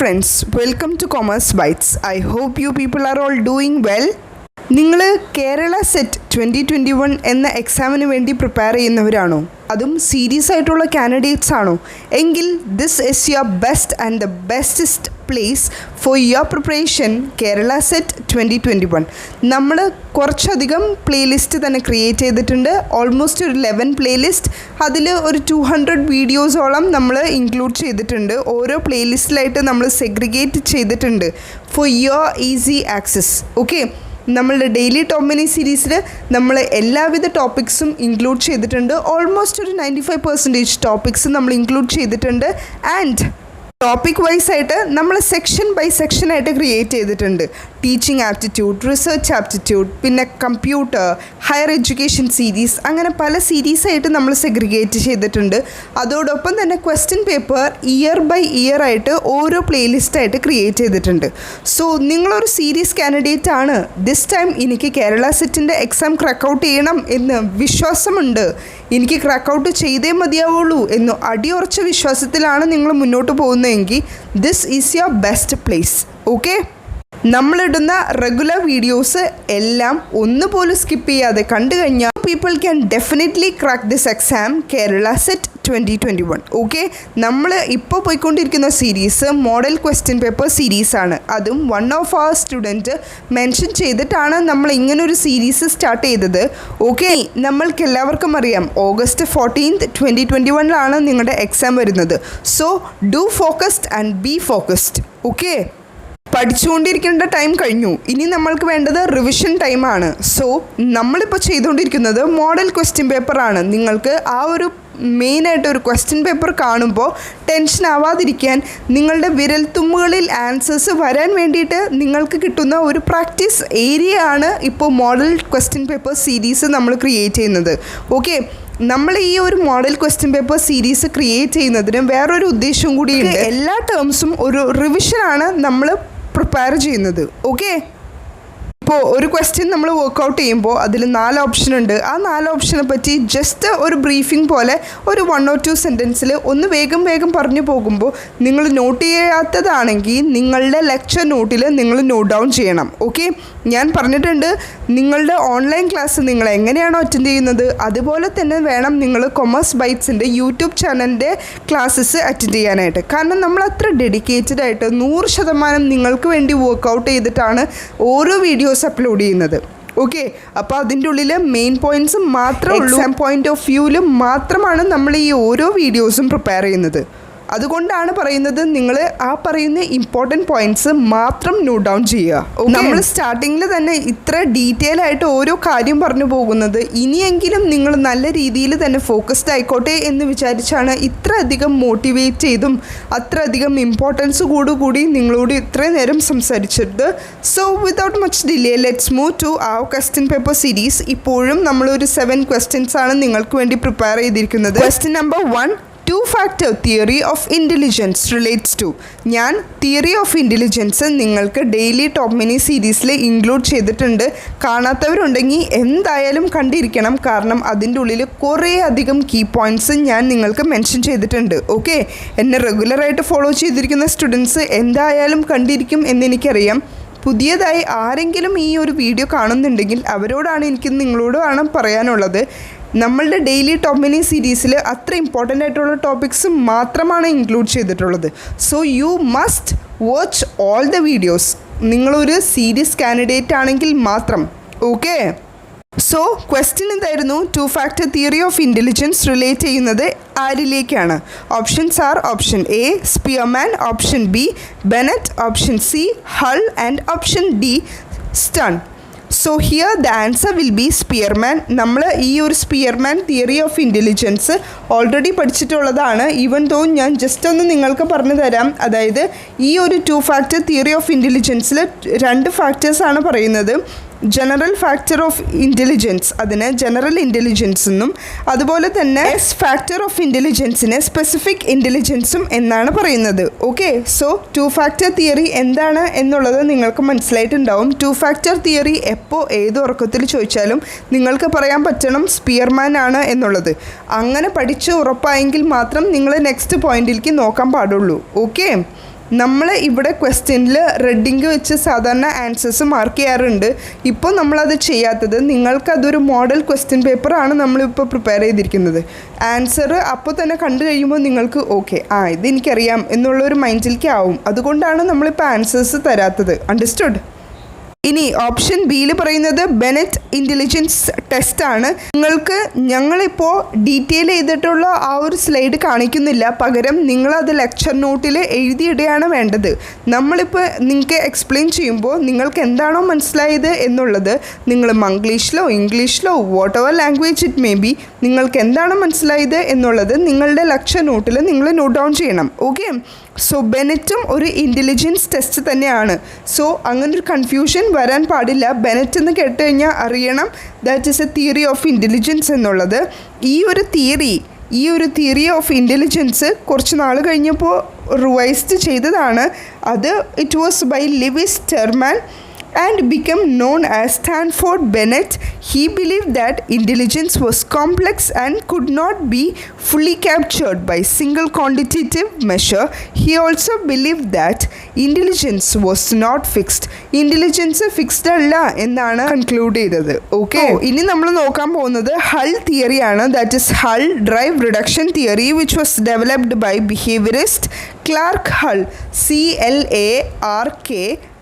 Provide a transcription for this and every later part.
friends, welcome to Commerce Bites. I hope you people are all doing well. നിങ്ങൾ Kerala SET 2021 എന്ന എക്സാമിന് വേണ്ടി prepare ചെയ്യുന്നവരാണോ? അതും സീരിയസ് ആയിട്ടുള്ള കാൻഡിഡേറ്റ്സ് ആണോ? എങ്കിൽ this is your best and the bestest place for your preparation Kerala SET 2021. നമ്മൾ കുറച്ചധികം പ്ലേലിസ്റ്റ് തന്നെ ക്രിയേറ്റ് ചെയ്തിട്ടുണ്ട്. ഓൾമോസ്റ്റ് ഒരു 11 പ്ലേലിസ്റ്റ്. അതിൽ ഒരു 200 വീഡിയോസോളം നമ്മൾ ഇൻക്ലൂഡ് ചെയ്തിട്ടുണ്ട്. ഓരോ പ്ലേലിസ്റ്റിലായിട്ട് നമ്മൾ സെഗ്രിഗേറ്റ് ചെയ്തിട്ടുണ്ട് for your easy access. Okay, നമ്മളുടെ ഡെയിലി ടോപ്പ് മിനി സീരീസിൽ നമ്മൾ എല്ലാവിധ ടോപ്പിക്സും ഇൻക്ലൂഡ് ചെയ്തിട്ടുണ്ട്. ഓൾമോസ്റ്റ് ഒരു 95% ടോപ്പിക്സ് നമ്മൾ ഇൻക്ലൂഡ് ചെയ്തിട്ടുണ്ട്. ആൻഡ് ടോപ്പിക് വൈസ് ആയിട്ട് നമ്മൾ സെക്ഷൻ ബൈ സെക്ഷനായിട്ട് ക്രിയേറ്റ് ചെയ്തിട്ടുണ്ട്. ടീച്ചിങ് ആപ്റ്റിറ്റ്യൂഡ്, റിസർച്ച് ആപ്റ്റിറ്റ്യൂഡ്, പിന്നെ കമ്പ്യൂട്ടർ, ഹയർ എഡ്യൂക്കേഷൻ സീരീസ്, അങ്ങനെ പല സീരീസായിട്ട് നമ്മൾ സെഗ്രിഗേറ്റ് ചെയ്തിട്ടുണ്ട്. അതോടൊപ്പം തന്നെ question paper year by year ആയിട്ട് ഓരോ പ്ലേലിസ്റ്റായിട്ട് ക്രിയേറ്റ് ചെയ്തിട്ടുണ്ട്. സോ നിങ്ങളൊരു സീരീസ് കാൻഡിഡേറ്റ് ആണ്, ദിസ് ടൈം എനിക്ക് കേരള സെറ്റിൻ്റെ എക്സാം ക്രാക്ക് ഔട്ട് ചെയ്യണം എന്ന് വിശ്വാസമുണ്ട്, എനിക്ക് ക്രാക്ക് ഔട്ട് ചെയ്തേ മതിയാവുള്ളൂ എന്ന് അടിയുറച്ച വിശ്വാസത്തിലാണ് നിങ്ങൾ മുന്നോട്ട് പോകുന്നതെങ്കിൽ this is your best place. Okay, നമ്മളിടുന്ന റെഗുലർ വീഡിയോസ് എല്ലാം ഒന്നുപോലും സ്കിപ്പ് ചെയ്യാതെ കണ്ടു കഴിഞ്ഞാൽ people can definitely crack this exam Kerala SET 2021. Okay, നമ്മൾ ഇപ്പോൾ പോയിക്കൊണ്ടിരിക്കുന്ന സീരീസ് മോഡൽ ക്വസ്റ്റ്യൻ പേപ്പർ സീരീസാണ്. അതും one of our student mention ചെയ്തിട്ടാണ് നമ്മൾ ഇങ്ങനൊരു സീരീസ് സ്റ്റാർട്ട് ചെയ്തത്. ഓക്കെ, നമ്മൾക്ക് എല്ലാവർക്കും അറിയാം ഓഗസ്റ്റ് 14th 2021 നിങ്ങളുടെ എക്സാം വരുന്നത്. So do focused and be focused. Okay, പഠിച്ചുകൊണ്ടിരിക്കേണ്ട ടൈം കഴിഞ്ഞു, ഇനി നമ്മൾക്ക് വേണ്ടത് റിവിഷൻ ടൈമാണ്. സോ നമ്മളിപ്പോൾ ചെയ്തുകൊണ്ടിരിക്കുന്നത് മോഡൽ ക്വസ്റ്റ്യൻ പേപ്പറാണ്. നിങ്ങൾക്ക് ആ ഒരു മെയിനായിട്ട് ഒരു ക്വസ്റ്റ്യൻ പേപ്പർ കാണുമ്പോൾ ടെൻഷൻ ആവാതിരിക്കാൻ നിങ്ങളുടെ വിരൽത്തുമ്പുകളിൽ ആൻസേഴ്സ് വരാൻ വേണ്ടിയിട്ട് നിങ്ങൾക്ക് കിട്ടുന്ന ഒരു പ്രാക്ടീസ് ഏരിയ ആണ് ഇപ്പോൾ മോഡൽ ക്വസ്റ്റ്യൻ പേപ്പർ സീരീസ് നമ്മൾ ക്രിയേറ്റ് ചെയ്യുന്നത്. ഓക്കെ, നമ്മൾ ഈ ഒരു model question paper series create ചെയ്യുന്നതിന് വേറൊരു ഉദ്ദേശവും കൂടിയുണ്ട്. എല്ലാ ടേംസും ഒരു റിവിഷനാണ് നമ്മൾ പ്രിപ്പയർ ചെയ്യുന്നത്. ഓക്കെ, ഇപ്പോൾ ഒരു ക്വസ്റ്റ്യൻ നമ്മൾ വർക്കൗട്ട് ചെയ്യുമ്പോൾ അതിൽ 4 ഓപ്ഷൻ ഉണ്ട്. ആ 4 ഓപ്ഷനെ പറ്റി ജസ്റ്റ് ഒരു ബ്രീഫിംഗ് പോലെ ഒരു 1 or 2 സെൻറ്റൻസിൽ ഒന്ന് വേഗം പറഞ്ഞു പോകുമ്പോൾ നിങ്ങൾ നോട്ട് ചെയ്യാത്തതാണെങ്കിൽ നിങ്ങളുടെ ലെക്ചർ നോട്ടിൽ നിങ്ങൾ നോട്ട് ഡൗൺ ചെയ്യണം. ഓക്കെ, ഞാൻ പറഞ്ഞിട്ടുണ്ട് നിങ്ങളുടെ ഓൺലൈൻ ക്ലാസ് നിങ്ങൾ എങ്ങനെയാണോ അറ്റൻഡ് ചെയ്യുന്നത് അതുപോലെ തന്നെ വേണം നിങ്ങൾ കൊമേഴ്സ് ബൈറ്റ്സിൻ്റെ യൂട്യൂബ് ചാനലിൻ്റെ ക്ലാസ്സസ് അറ്റൻഡ് ചെയ്യാനായിട്ട്. കാരണം നമ്മൾ അത്ര ഡെഡിക്കേറ്റഡ് ആയിട്ട് 100% നിങ്ങൾക്ക് വേണ്ടി വർക്കൗട്ട് ചെയ്തിട്ടാണ് ഓരോ വീഡിയോസ് അപ്ലോഡ് ചെയ്യുന്നത്. ഓക്കെ, അപ്പോൾ അതിൻ്റെ ഉള്ളിൽ മെയിൻ പോയിൻറ്റ്സ് മാത്രമേ ഉള്ളൂ. എക്സാം പോയിൻ്റ് ഓഫ് വ്യൂവിൽ മാത്രമാണ് നമ്മൾ ഈ ഓരോ വീഡിയോസും പ്രിപ്പയർ ചെയ്യുന്നത്. അതുകൊണ്ടാണ് പറയുന്നത് നിങ്ങൾ ആ പറയുന്ന ഇമ്പോർട്ടൻറ്റ് പോയിൻറ്റ്സ് മാത്രം നോട്ട് ഡൗൺ ചെയ്യുക. നമ്മൾ സ്റ്റാർട്ടിങ്ങിൽ തന്നെ ഇത്ര ഡീറ്റെയിൽ ആയിട്ട് ഓരോ കാര്യം പറഞ്ഞു പോകുന്നത് ഇനിയെങ്കിലും നിങ്ങൾ നല്ല രീതിയിൽ തന്നെ ഫോക്കസ്ഡ് ആയിക്കോട്ടെ എന്ന് വിചാരിച്ചാണ് ഇത്ര അധികം മോട്ടിവേറ്റ് ചെയ്തും അത്ര അധികം ഇമ്പോർട്ടൻസ് കൂടി നിങ്ങളോട് ഇത്രയും നേരം സംസാരിച്ചത്. So without much delay let's move to our question paper series. ഇപ്പോഴും നമ്മളൊരു 7 ക്വസ്റ്റ്യൻസ് ആണ് നിങ്ങൾക്ക് വേണ്ടി പ്രിപ്പയർ ചെയ്തിരിക്കുന്നത്. Question number 1, two-factor theory of intelligence relates to. ഞാൻ തിയറി ഓഫ് ഇൻ്റലിജൻസ് നിങ്ങൾക്ക് ഡെയിലി ടോപ്പ് മിനി സീരീസിൽ ഇൻക്ലൂഡ് ചെയ്തിട്ടുണ്ട്. കാണാത്തവരുണ്ടെങ്കിൽ എന്തായാലും കണ്ടിരിക്കണം, കാരണം അതിൻ്റെ ഉള്ളിൽ കുറേ അധികം കീ പോയിൻറ്റ്സ് ഞാൻ നിങ്ങൾക്ക് മെൻഷൻ ചെയ്തിട്ടുണ്ട്. ഓക്കെ, എന്നെ റെഗുലറായിട്ട് ഫോളോ ചെയ്തിരിക്കുന്ന സ്റ്റുഡൻസ് എന്തായാലും കണ്ടിരിക്കും എന്നെനിക്കറിയാം. പുതിയതായി ആരെങ്കിലും ഈ ഒരു വീഡിയോ കാണുന്നുണ്ടെങ്കിൽ അവരോടാണ് എനിക്ക് നിങ്ങളോടാണ് പറയാനുള്ളത്, നമ്മളുടെ ഡെയിലി ടോപ്പ് മിനി സീരീസിൽ അത്ര ഇമ്പോർട്ടൻ്റ് ആയിട്ടുള്ള ടോപ്പിക്സ് മാത്രമാണ് ഇൻക്ലൂഡ് ചെയ്തിട്ടുള്ളത്. So you must watch all the videos, നിങ്ങളൊരു സീരീസ് കാൻഡിഡേറ്റ് ആണെങ്കിൽ മാത്രം. ഓക്കെ, സോ ക്വസ്റ്റ്യൻ എന്തായിരുന്നു? two-factor theory of intelligence relate ചെയ്യുന്നത് ആരിലേക്കാണ്? Options are option A Spearman, option B Bennett, option C Hull and option D Stone. So here the answer will be Spearman. നമ്മൾ ഈ ഒരു Spearman theory of intelligence already പഠിച്ചിട്ടുള്ളതാണ്. Even though ഞാൻ just ഒന്ന് നിങ്ങൾക്ക് പറഞ്ഞു തരാം. അതായത് ഈ ഒരു two-factor തിയറി ഓഫ് ഇൻ്റലിജൻസിൽ 2 ഫാക്ടേഴ്സാണ് പറയുന്നത്. ജനറൽ ഫാക്ടർ ഓഫ് ഇൻ്റലിജൻസ്, അതിന് ജനറൽ ഇൻ്റലിജൻസ് എന്നും അതുപോലെ തന്നെ ഫാക്ടർ ഓഫ് ഇൻ്റലിജൻസിനെ സ്പെസിഫിക് ഇൻ്റലിജൻസും എന്നാണ് പറയുന്നത്. ഓക്കെ, സോ two-factor തിയറി എന്താണ് എന്നുള്ളത് നിങ്ങൾക്ക് മനസ്സിലായിട്ടുണ്ടാവും. two-factor തിയറി എപ്പോൾ ഏത് ഉറക്കത്തിൽ ചോദിച്ചാലും നിങ്ങൾക്ക് പറയാൻ പറ്റണം സ്പിയർമാൻ ആണ് എന്നുള്ളത്. അങ്ങനെ പഠിച്ച് ഉറപ്പായെങ്കിൽ മാത്രം നിങ്ങൾ നെക്സ്റ്റ് പോയിന്റിലേക്ക് നോക്കാൻ പാടുള്ളൂ. ഓക്കെ, നമ്മൾ ഇവിടെ ക്വസ്റ്റ്യനിൽ റെഡിങ് വെച്ച് സാധാരണ ആൻസേഴ്സ് മാർക്ക് ചെയ്യാറുണ്ട്. ഇപ്പോൾ നമ്മളത് ചെയ്യാത്തത്, നിങ്ങൾക്കതൊരു മോഡൽ ക്വസ്റ്റ്യൻ പേപ്പറാണ് നമ്മളിപ്പോൾ പ്രിപ്പയർ ചെയ്തിരിക്കുന്നത്. ആൻസർ അപ്പോൾ തന്നെ കണ്ടു കഴിയുമ്പോൾ നിങ്ങൾക്ക് ഓക്കെ ഇതെനിക്കറിയാം എന്നുള്ളൊരു മൈൻഡിലേക്ക് ആവും. അതുകൊണ്ടാണ് നമ്മളിപ്പോൾ ആൻസേഴ്സ് തരാത്തത്. അണ്ടർസ്റ്റുഡ്? ഇനി ഓപ്ഷൻ ബിയിൽ പറയുന്നത് ബെനറ്റ് ഇൻ്റലിജൻസ് ടെസ്റ്റാണ്. നിങ്ങൾക്ക് ഞങ്ങളിപ്പോൾ ഡീറ്റെയിൽ ചെയ്തിട്ടുള്ള ആ ഒരു സ്ലൈഡ് കാണിക്കുന്നില്ല, പകരം നിങ്ങളത് ലെക്ചർ നോട്ടിൽ എഴുതിയിടുകയാണ് വേണ്ടത്. നമ്മളിപ്പോൾ നിങ്ങൾക്ക് എക്സ്പ്ലെയിൻ ചെയ്യുമ്പോൾ നിങ്ങൾക്ക് എന്താണോ മനസ്സിലായത് എന്നുള്ളത് നിങ്ങൾ മംഗ്ലീഷിലോ ഇംഗ്ലീഷിലോ what ever language it may be, നിങ്ങൾക്ക് എന്താണ് മനസ്സിലായത് എന്നുള്ളത് നിങ്ങളുടെ ലെക്ചർ നോട്ടിൽ നിങ്ങൾ നോട്ട് ഡൗൺ ചെയ്യണം. ഓക്കെ? സോ ബെനറ്റും ഒരു ഇൻ്റലിജൻസ് ടെസ്റ്റ് തന്നെയാണ്. സോ അങ്ങനൊരു കൺഫ്യൂഷൻ വരാൻ പാടില്ല. ബെനറ്റ് എന്ന് കേട്ട് കഴിഞ്ഞാൽ അറിയണം that is a theory of intelligence എന്നുള്ളത്. ഈ ഒരു തിയറി ഓഫ് ഇൻ്റലിജൻസ് കുറച്ച് നാൾ കഴിഞ്ഞപ്പോൾ റിവൈസ്ഡ് ചെയ്തതാണ്. അത് it was by Lewis Terman and became known as Stanford Bennett. He believed that intelligence was complex and could not be fully captured by single quantitative measure. He also believed that intelligence was not fixed. Intelligence fixed അല്ല എന്നാണ് conclude ചെയ്തത്. Okay, ഇനി നമ്മൾ നോക്കാൻ പോകുന്നത് Hull തിയറിയാണ്. That is Hull drive reduction theory which was developed by behaviourist Clark Hull.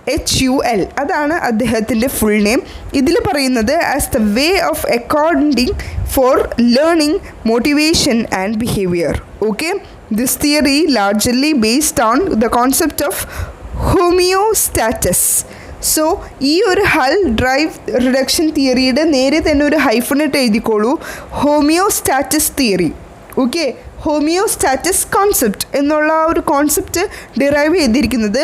CLARKHUL അതാണ് അദ്ദേഹത്തിൻ്റെ ഫുൾ നെയിം. ഇതിൽ പറയുന്നത് as the way of according for learning motivation and behaviour. Okay, this theory largely based on the concept of homeostasis. So ഈ ഒരു Hull drive reduction തിയറിയുടെ നേരെ തന്നെ ഒരു ഹൈഫണിട്ട് എഴുതിക്കോളൂ, homeostasis theory. Okay, homeostasis concept എന്നുള്ള ആ ഒരു കോൺസെപ്റ്റ് ഡിറൈവ് ചെയ്തിരിക്കുന്നത്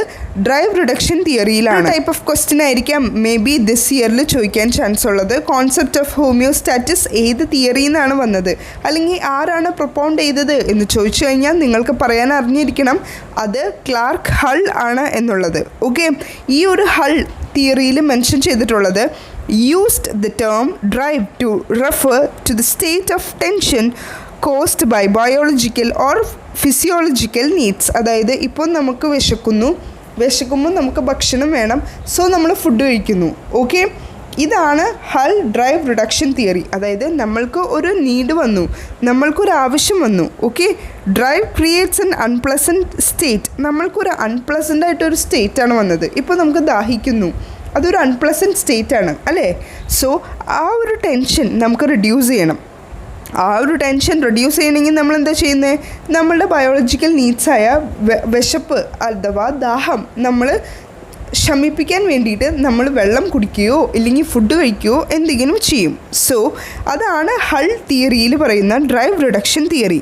drive reduction തിയറിയിലാണ്. Type of question ആയിരിക്കാം മേ ബി ദിസ് ഇയറിൽ ചോദിക്കാൻ ചാൻസ് ഉള്ളത്. കോൺസെപ്റ്റ് ഓഫ് ഹോമിയോസ്റ്റാറ്റിസ് ഏത് തിയറിയിൽ നിന്നാണ് വന്നത്, അല്ലെങ്കിൽ ആരാണ് പ്രൊപ്പൗണ്ട് ചെയ്തത് എന്ന് ചോദിച്ചു കഴിഞ്ഞാൽ നിങ്ങൾക്ക് പറയാൻ അറിഞ്ഞിരിക്കണം അത് ക്ലാർക്ക് ഹൾ ആണ് എന്നുള്ളത്. ഓക്കെ, ഈ ഒരു ഹൾ തിയറിയിൽ മെൻഷൻ ചെയ്തിട്ടുള്ളത് used the term drive to refer to the state of tension caused by biological or physiological needs. അതായത് ഇപ്പോൾ നമുക്ക് വിശക്കുമ്പോൾ നമുക്ക് ഭക്ഷണം വേണം, സോ നമ്മൾ ഫുഡ് കഴിക്കുന്നു. ഓക്കെ, ഇതാണ് ഹൾ ഡ്രൈവ് റിഡക്ഷൻ തിയറി. അതായത് നമ്മൾക്ക് ഒരു നീഡ് വന്നു, നമ്മൾക്കൊരു ആവശ്യം വന്നു. Okay, drive creates N unpleasant state. നമ്മൾക്കൊരു അൺപ്ലസൻ്റ് ആയിട്ടൊരു സ്റ്റേറ്റാണ് വന്നത്. ഇപ്പോൾ നമുക്ക് ദാഹിക്കുന്നു, അതൊരു അൺപ്ലസൻറ്റ് സ്റ്റേറ്റാണ് അല്ലേ? സോ ആ ഒരു ടെൻഷൻ നമുക്ക് റിഡ്യൂസ് ചെയ്യണം. ആ ഒരു ടെൻഷൻ റിഡ്യൂസ് ചെയ്യണമെങ്കിൽ നമ്മൾ എന്താ ചെയ്യുന്നത്? നമ്മളുടെ ബയോളജിക്കൽ നീഡ്സായ വിശപ്പ് അഥവാ ദാഹം നമ്മൾ ശമിപ്പിക്കാൻ വേണ്ടിയിട്ട് നമ്മൾ വെള്ളം കുടിക്കുകയോ ഇല്ലെങ്കിൽ ഫുഡ് കഴിക്കുകയോ എന്തെങ്കിലും ചെയ്യും. സോ അതാണ് ഹൾ തിയറിയിൽ പറയുന്ന drive reduction theory.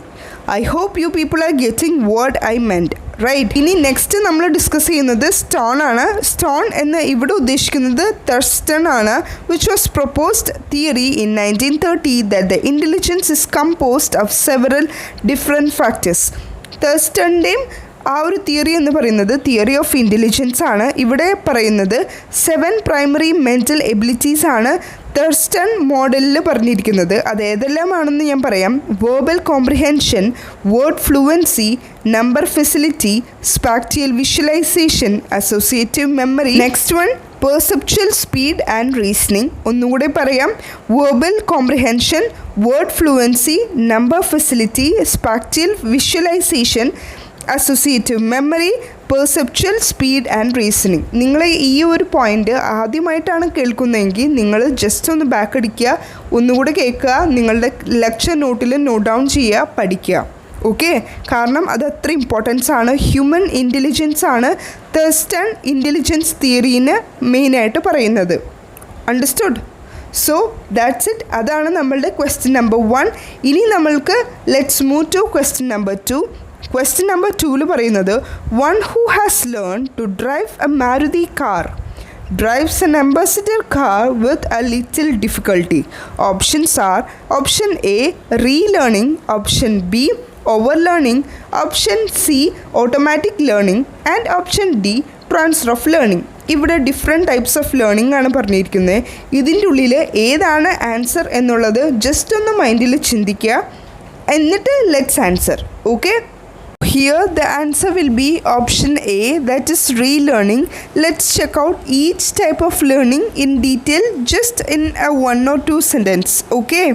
I hope you people are getting what I meant. Right, ഇനി നെക്സ്റ്റ് നമ്മൾ ഡിസ്കസ് ചെയ്യുന്നത് സ്റ്റോൺ ആണ്. സ്റ്റോൺ എന്ന് ഇവിടെ ഉദ്ദേശിക്കുന്നത് തർസ്റ്റൺ ആണ്, which was proposed theory in 1930 that the intelligence is composed of several different factors. തർസ്റ്റണിൻ്റെയും ആ ഒരു തിയറി എന്ന് പറയുന്നത് തിയറി ഓഫ് ഇൻ്റലിജൻസ് ആണ്. ഇവിടെ പറയുന്നത് 7 പ്രൈമറി മെൻ്റൽ എബിലിറ്റീസ് ആണ് തർസ്റ്റൺ മോഡലിൽ പറഞ്ഞിരിക്കുന്നത്. അത് ഏതെല്ലാമാണെന്ന് ഞാൻ പറയാം. Verbal comprehension, word fluency, number facility, spatial visualisation, associative memory. Next one perceptual speed and reasoning. ഒന്നുകൂടെ പറയാം, verbal comprehension, word fluency, number facility, spatial visualisation, associative memory, perceptual speed and reasoning. നിങ്ങൾ ഈ ഒരു പോയിൻ്റ് ആദ്യമായിട്ടാണ് കേൾക്കുന്നതെങ്കിൽ നിങ്ങൾ just ഒന്ന് back അടിക്കുക, ഒന്നുകൂടെ കേൾക്കുക, നിങ്ങളുടെ ലെക്ചർ നോട്ടിൽ നോട്ട് ഡൗൺ ചെയ്യുക, പഠിക്കുക. ഓക്കെ, കാരണം അത് അത്ര ഇമ്പോർട്ടൻസ് ആണ്. ഹ്യൂമൻ ഇൻ്റലിജൻസ് ആണ് തേഴ്സ്റ്റൺ ഇൻ്റലിജൻസ് തിയറീന് മെയിനായിട്ട് പറയുന്നത്. അണ്ടർസ്റ്റുഡ്? So that's it. അതാണ് നമ്മളുടെ ക്വസ്റ്റ്യൻ നമ്പർ 1. ഇനി നമ്മൾക്ക് let's move to question number 2. Question number 2 പറയുന്നത് one who has learn to drive a Maruti car drives an ambassador car with a little difficulty. Options are option A relearning, option B overlearning, option C automatic learning and option D transfer of learning. ഇവിടെ different types of learning ആണ് പറഞ്ഞിരിക്കുന്നത്. ഇതിൻ്റെ ഉള്ളിൽ ഏതാണ് answer എന്നുള്ളത് just ഒന്ന് മൈൻഡിൽ ചിന്തിക്കുക, എന്നിട്ട് let's answer. Okay, Here the answer will be option A, that is relearning. Let's check out each type of learning in detail just in a one or two sentence. Okay,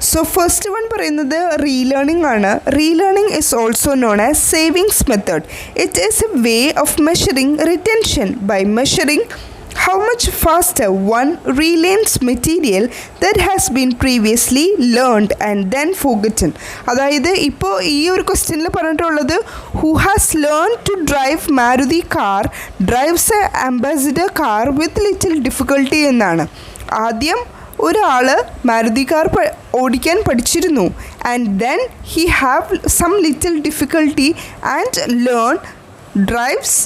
so first one പറയുന്നത് relearning ആണ്. Relearning is also known as savings method. It is a way of measuring retention by measuring how much faster one relearns material that has been previously learned and then forgotten. അതായത് ഇപ്പോൾ ഈ ഒരു ക്വസ്റ്റ്യനിൽ പറഞ്ഞിട്ടുള്ളത് who has learn to drive Maruti car drives a Ambassador car with little difficulty എന്നാണ്. ആദ്യം ഒരാൾ Maruti car ഓടിക്കാൻ പഠിച്ചിരുന്നു and then he have some little difficulty and learn drives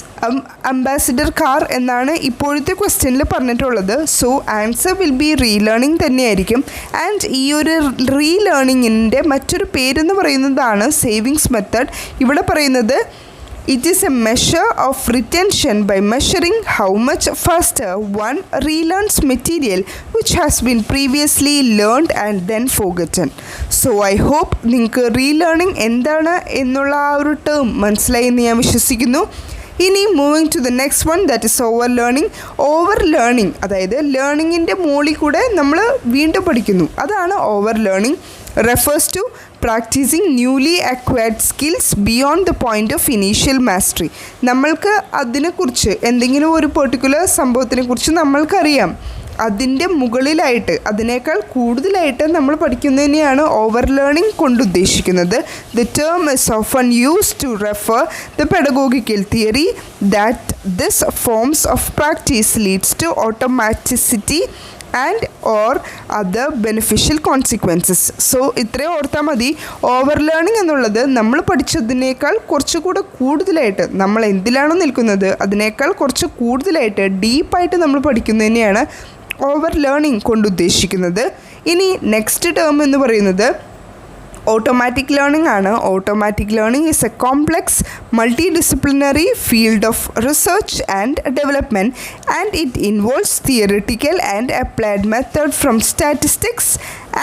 Ambassador car എന്നാണ് ഇപ്പോഴത്തെ ക്വസ്റ്റ്യനിൽ പറഞ്ഞിട്ടുള്ളത്. So answer will be relearning തന്നെയായിരിക്കും. ആൻഡ് ഈ ഒരു റീലേണിങ്ങിൻ്റെ മറ്റൊരു പേരെന്ന് പറയുന്നതാണ് സേവിങ്സ് മെത്തേഡ്. ഇവിടെ പറയുന്നത് it is a measure of retention by measuring how much faster one relearns material which has been previously learned and then forgotten. So I hope നിങ്ങൾക്ക് relearning എന്താണ് എന്നുള്ള ആ ഒരു ടേം മനസ്സിലായി എന്ന് ഞാൻ വിശ്വസിക്കുന്നു. ഇനി moving to the next one, that is over learning. Over learning അതായത് ലേണിങ്ങിൻ്റെ മുകളിൽ കൂടെ നമ്മൾ വീണ്ടും പഠിക്കുന്നു, അതാണ് over learning. refers to practicing newly acquired skills beyond the point of initial mastery. നമ്മൾക്ക് അതിനെക്കുറിച്ച് എന്തെങ്കിലും ഒരു പെർട്ടിക്കുലർ സംഭവത്തിനെക്കുറിച്ച് നമ്മൾക്കറിയാം, അതിൻ്റെ മുകളിലായിട്ട് അതിനേക്കാൾ കൂടുതലായിട്ട് നമ്മൾ പഠിക്കുന്നതിനെയാണ് ഓവർ ലേണിംഗ് കൊണ്ട് ഉദ്ദേശിക്കുന്നത്. The term is often use to refer the pedagogical theory that this forms of practice leads to automaticity and or other beneficial consequences. So ഇത്രയും ഓർത്താൽ മതി. ഓവർ ലേണിംഗ് എന്നുള്ളത് നമ്മൾ പഠിച്ചതിനേക്കാൾ കുറച്ചുകൂടെ കൂടുതലായിട്ട് നമ്മൾ എന്തിലാണോ നിൽക്കുന്നത് അതിനേക്കാൾ കുറച്ച് കൂടുതലായിട്ട് ഡീപ്പായിട്ട് നമ്മൾ പഠിക്കുന്നതിനെയാണ് ഓവർ ലേണിംഗ് കൊണ്ട് ഉദ്ദേശിക്കുന്നത്. ഇനി നെക്സ്റ്റ് ടേം എന്ന് പറയുന്നത് ഓട്ടോമാറ്റിക് ലേണിംഗ് ആണ്. Automatic learning is A complex multidisciplinary field of research and development and it involves theoretical and applied method from statistics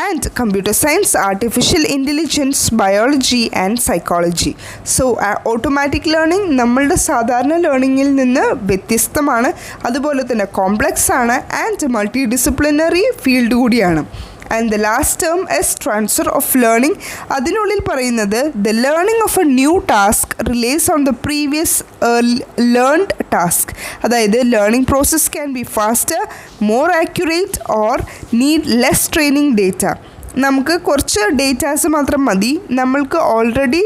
and computer science, artificial intelligence, biology and psychology. So automatic learning നമ്മളുടെ സാധാരണ ലേണിങ്ങിൽ നിന്ന് വ്യത്യസ്തമാണ്, അതുപോലെ തന്നെ complex ആണ് and multi disciplinary field കൂടിയാണ്. And the last term is transfer of learning. അതിനുള്ളിൽ പറയുന്നത് the learning of A new task relays on the previous learned task. അതായത് learning process can be faster, more accurate or need less training data. നമുക്ക് കുറച്ച് datas മാത്രം മതി, നമ്മൾക്ക് already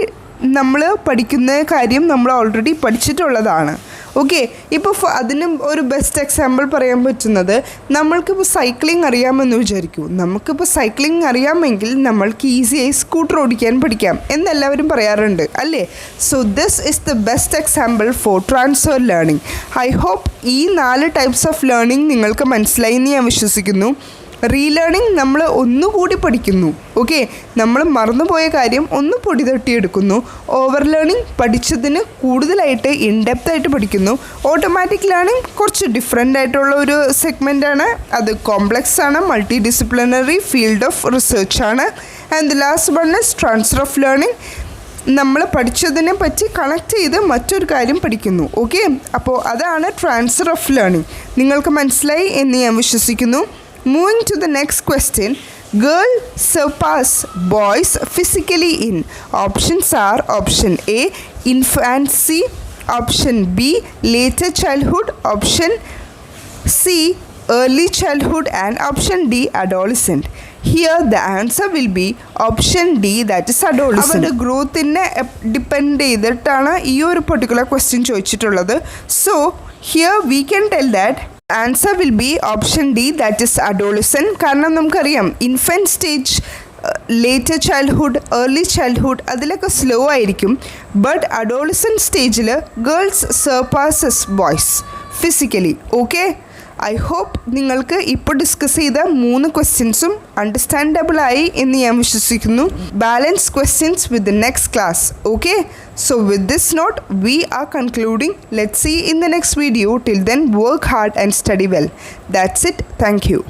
നമ്മൾ പഠിക്കുന്ന കാര്യം നമ്മൾ ഓൾറെഡി പഠിച്ചിട്ടുള്ളതാണ്. ഓക്കെ, ഇപ്പോൾ അതിന് ഒരു ബെസ്റ്റ് എക്സാമ്പിൾ പറയാൻ പറ്റുന്നത് നമ്മൾക്കിപ്പോൾ സൈക്ലിംഗ് അറിയാമെന്ന് വിചാരിക്കൂ. നമുക്കിപ്പോൾ സൈക്ലിംഗ് അറിയാമെങ്കിൽ നമ്മൾക്ക് ഈസിയായി സ്കൂട്ടർ ഓടിക്കാൻ പഠിക്കാം എന്നെല്ലാവരും പറയാറുണ്ട് അല്ലേ? So this is the best example for transfer learning. I hope ഈ 4 ടൈപ്സ് ഓഫ് ലേണിംഗ് നിങ്ങൾക്ക് മനസ്സിലായി എന്ന് ഞാൻ വിശ്വസിക്കുന്നു. റീലേണിംഗ് നമ്മൾ ഒന്നുകൂടി പഠിക്കുന്നു. ഓക്കെ, നമ്മൾ മറന്നുപോയ കാര്യം ഒന്ന് പൊടി തട്ടിയെടുക്കുന്നു. ഓവർ ലേണിംഗ് പഠിച്ചതിന് കൂടുതലായിട്ട് ഇൻഡെപ്തായിട്ട് പഠിക്കുന്നു. ഓട്ടോമാറ്റിക് ലേണിംഗ് കുറച്ച് ഡിഫറെൻ്റ് ആയിട്ടുള്ള ഒരു സെഗ്മെൻ്റാണ്, അത് കോംപ്ലെക്സ് ആണ്, multi disciplinary field of research ആണ്. And the last one is transfer of learning. നമ്മൾ പഠിച്ചതിനെ പറ്റി കണക്ട് ചെയ്ത് മറ്റൊരു കാര്യം പഠിക്കുന്നു. ഓക്കെ, അപ്പോൾ അതാണ് ട്രാൻസ്ഫർ ഓഫ് ലേണിംഗ്. നിങ്ങൾക്ക് മനസ്സിലായി എന്ന് ഞാൻ വിശ്വസിക്കുന്നു. Moving to the next question, girl surpass boys physically in. Options are option A, infancy, option B, later childhood, option C, early childhood, and option D, adolescent. Here the answer will be option D, that is adolescent. അവരുടെ ഗ്രോത്തിനെ depend ചെയ്തിട്ടാണ് ഈ ഒരു particular question ചോദിച്ചിട്ടുള്ളത്. So here we can tell that answer will be option D, that is adolescent. കാരണം നമുക്കറിയാം infant stage, later childhood, early childhood അതിലൊക്കെ slow ആയിരിക്കും. But adolescent സ്റ്റേജിൽ girls surpasses boys physically. Okay, I hope നിങ്ങൾക്ക് ഇപ്പോൾ discuss ചെയ്ത 3 ക്വസ്റ്റ്യൻസും അണ്ടർസ്റ്റാൻഡബിളായി എന്ന് ഞാൻ വിശ്വസിക്കുന്നു. Balance questions with the next class. Okay, so with this note we are concluding. Let's see in the next video. Till then, work hard and study well. That's it. Thank you.